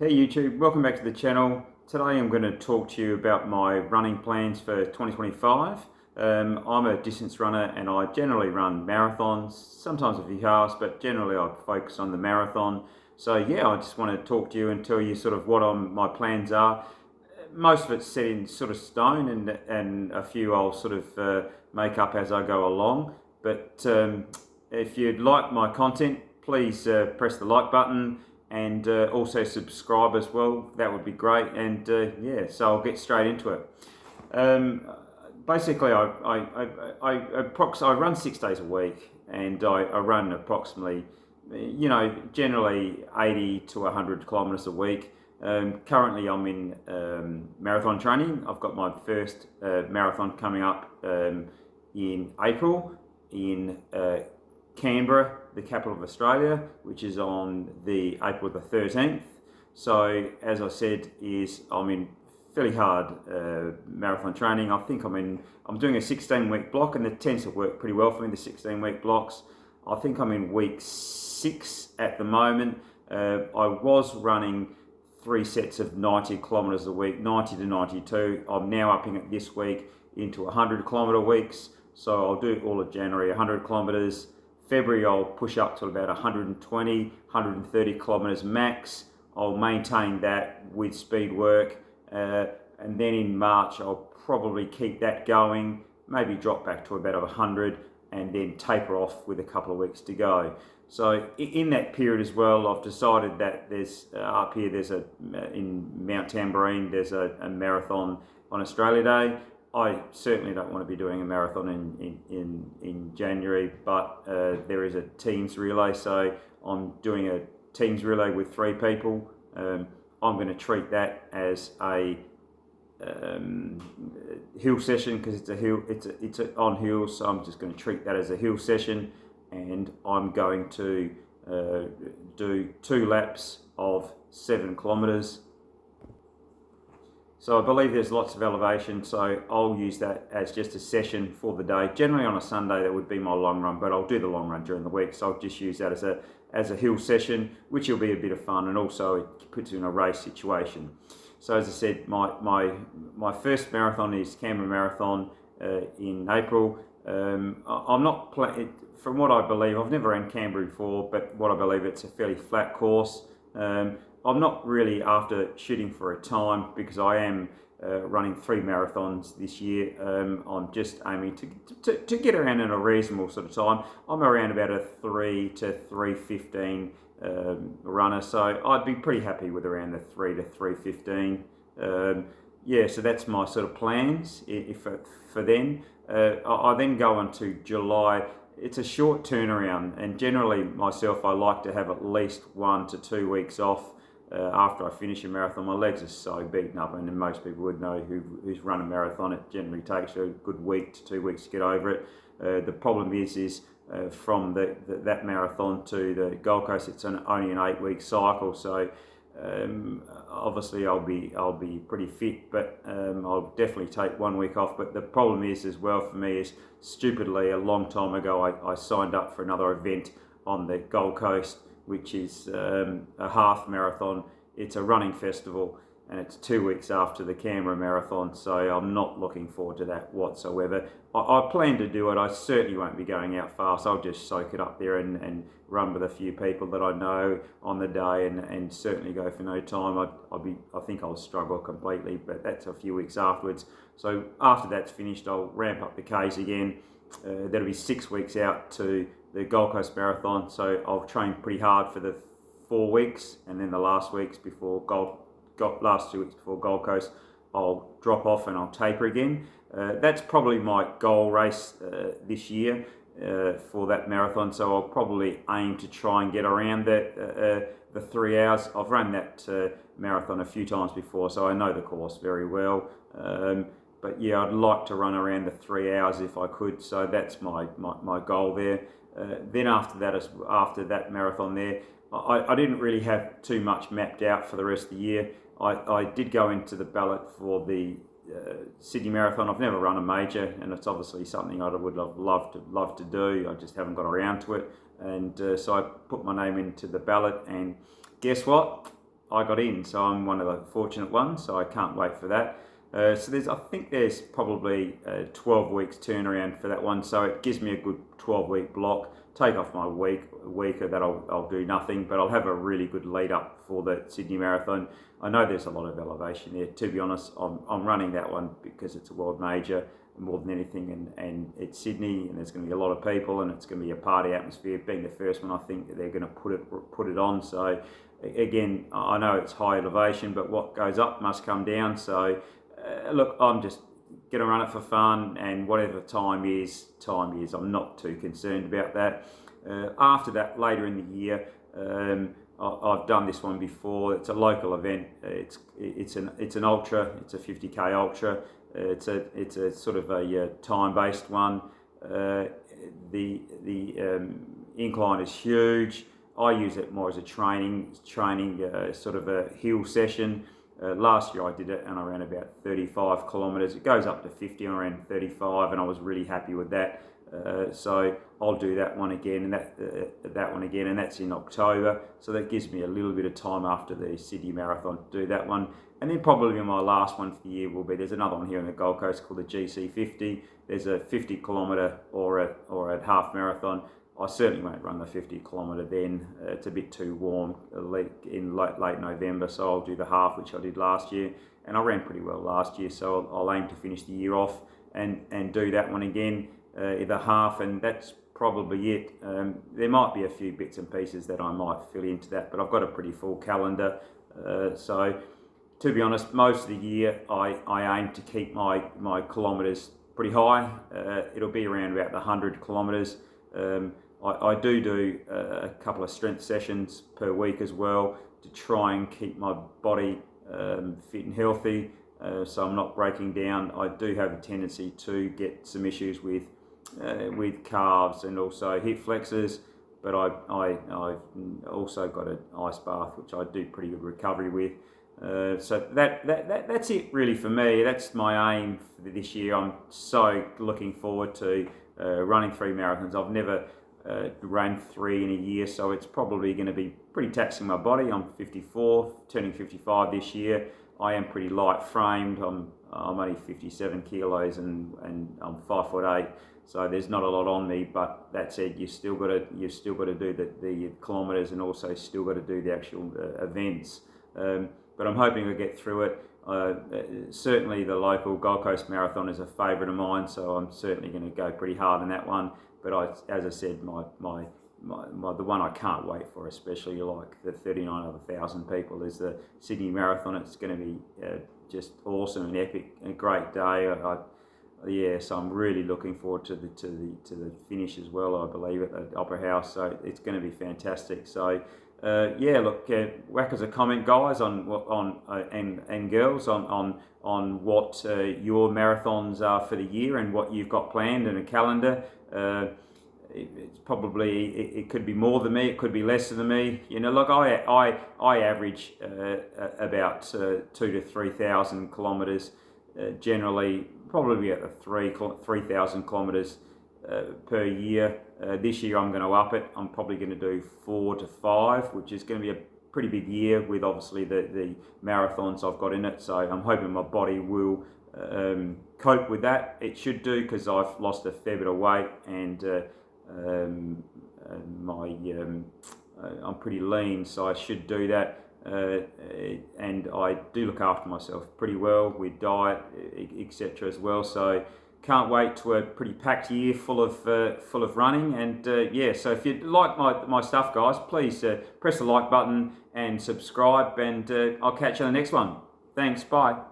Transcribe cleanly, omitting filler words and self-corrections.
Hey YouTube, welcome back to the channel. Today I'm going to talk to you about my running plans for 2025. I'm a distance runner and I generally run marathons, sometimes a few halves, but generally I focus on the marathon. So yeah, I just want to talk to you and tell you sort of what my plans are. Most of it's set in sort of stone and a few I'll sort of make up as I go along. But if you'd like my content, please press the like button and also subscribe as well. That would be great. And yeah, so I'll get straight into it. Basically, I run 6 days a week, and I run approximately, generally 80 to 100 kilometres a week. Currently, I'm in marathon training. I've got my first marathon coming up in April in Canberra, the capital of Australia, which is on the April the 13th. So as I said, I'm in fairly hard marathon training. I think I'm doing a 16-week block, and it tends to work pretty well for me, the 16-week blocks. I think I'm in week 6 at the moment. I was running 3 sets of 90 kilometres a week, 90 to 92. I'm now upping it this week into 100 kilometre weeks. So I'll do all of January 100 kilometres. February I'll push up to about 120, 130 kilometres max. I'll maintain that with speed work, and then in March I'll probably keep that going, maybe drop back to about 100 and then taper off with a couple of weeks to go. So in that period as well, I've decided that there's up here, in Mount Tamborine, there's a marathon on Australia Day. I certainly don't want to be doing a marathon in January, but there is a teams relay, so I'm doing a teams relay with 3 people. I'm going to treat that as a hill session because it's on hills, so I'm just going to treat that as a hill session, and I'm going to do 2 laps of 7 kilometres. So I believe there's lots of elevation, so I'll use that as just a session for the day. Generally on a Sunday that would be my long run, but I'll do the long run during the week, so I'll just use that as a hill session, which will be a bit of fun, and also it puts you in a race situation. So as I said, my first marathon is Canberra Marathon in April. I'm not from what I believe, I've never ran Canberra before, but what I believe it's a fairly flat course. I'm not really after shooting for a time because I am running 3 marathons this year. I'm just aiming to get around in a reasonable sort of time. I'm around about a 3 to 3:15 runner, so I'd be pretty happy with around the 3 to 3:15. Yeah, so that's my sort of plans for then. I then go on to July. It's a short turnaround, and generally myself, I like to have at least 1 to 2 weeks off after I finish a marathon. My legs are so beaten up, and most people would know who's run a marathon, it generally takes you a good week to 2 weeks to get over it. The problem is from that marathon to the Gold Coast, it's only an 8-week cycle, so obviously I'll be pretty fit, but I'll definitely take 1 week off. But the problem is as well for me is, stupidly, a long time ago I signed up for another event on the Gold Coast, which is a half marathon. It's a running festival, and it's 2 weeks after the Canberra Marathon, so I'm not looking forward to that whatsoever. I plan to do it. I certainly won't be going out fast. I'll just soak it up there and run with a few people that I know on the day, and certainly go for no time. I think I'll struggle completely, but that's a few weeks afterwards. So after that's finished, I'll ramp up the Ks again. That'll be 6 weeks out to the Gold Coast Marathon, so I'll train pretty hard for the 4 weeks, and then the last 2 weeks before Gold Coast, I'll drop off and I'll taper again. That's probably my goal race this year for that marathon, so I'll probably aim to try and get around the 3 hours. I've run that marathon a few times before, so I know the course very well. But yeah, I'd like to run around the 3 hours if I could, so that's my goal there. Then after that marathon there, I didn't really have too much mapped out for the rest of the year. I did go into the ballot for the Sydney Marathon. I've never run a major, and it's obviously something I would have loved to do. I just haven't got around to it, and so I put my name into the ballot, and guess what? I got in, so I'm one of the fortunate ones. So I can't wait for that. So I think there's probably 12 weeks turnaround for that one. So it gives me a good 12-week block. Take off my week that I'll do nothing, but I'll have a really good lead up for the Sydney Marathon. I know there's a lot of elevation there. To be honest, I'm running that one because it's a world major more than anything, and it's Sydney, and there's going to be a lot of people, and it's going to be a party atmosphere. Being the first one, I think that they're going to put it on. So again, I know it's high elevation, but what goes up must come down. So look, I'm just going to run it for fun, and whatever time is. I'm not too concerned about that. After that, later in the year, I've done this one before. It's a local event. It's an ultra. It's a 50k ultra. It's a sort of a time-based one. The incline is huge. I use it more as a training sort of a hill session. Last year I did it and I ran about 35 kilometres. It goes up to 50 and I ran 35 and I was really happy with that. So I'll do that one again, and that one again, and that's in October. So that gives me a little bit of time after the Sydney Marathon to do that one. And then probably my last one for the year will be, there's another one here in the Gold Coast called the GC50. There's a 50 kilometre or a half marathon. I certainly won't run the 50 kilometre then. It's a bit too warm in late November, so I'll do the half, which I did last year. And I ran pretty well last year, so I'll aim to finish the year off and do that one again, the half, and that's probably it. There might be a few bits and pieces that I might fill into that, but I've got a pretty full calendar. So to be honest, most of the year I aim to keep my kilometres pretty high. It'll be around about the 100 kilometres. I do a couple of strength sessions per week as well to try and keep my body fit and healthy, so I'm not breaking down. I do have a tendency to get some issues with calves and also hip flexors, but I've also got an ice bath which I do pretty good recovery with. So that's it really for me. That's my aim for this year. I'm so looking forward to running 3 marathons. I've never ran 3 in a year, so it's probably going to be pretty taxing my body. I'm 54, turning 55 this year. I am pretty light framed. I'm only 57 kilos and I'm 5'8", so there's not a lot on me. But that said, you still got to do the kilometres, and also still got to do the actual events. But I'm hoping to get through it. Certainly the local Gold Coast Marathon is a favourite of mine, so I'm certainly going to go pretty hard on that one. But as I said, the one I can't wait for, especially like the 39,000 people, is the Sydney Marathon. It's going to be just awesome and epic, and a great day. So I'm really looking forward to the finish as well. I believe at the Opera House, so it's going to be fantastic. So. Whack us a comment, guys, and girls on what your marathons are for the year and what you've got planned in a calendar. It's probably it could be more than me, it could be less than me. You know, look, I average about 2,000 to 3,000 kilometres generally, probably at the 3,000 kilometres per year. This year I'm going to up it. I'm probably going to do 4 to 5, which is going to be a pretty big year with obviously the marathons I've got in it. So I'm hoping my body will cope with that. It should do, because I've lost a fair bit of weight, and I'm pretty lean, so I should do that. And I do look after myself pretty well with diet, etc. as well. So can't wait to a pretty packed year full of running. And so if you like my stuff, guys, please press the like button and subscribe, and I'll catch you on the next one. Thanks, bye.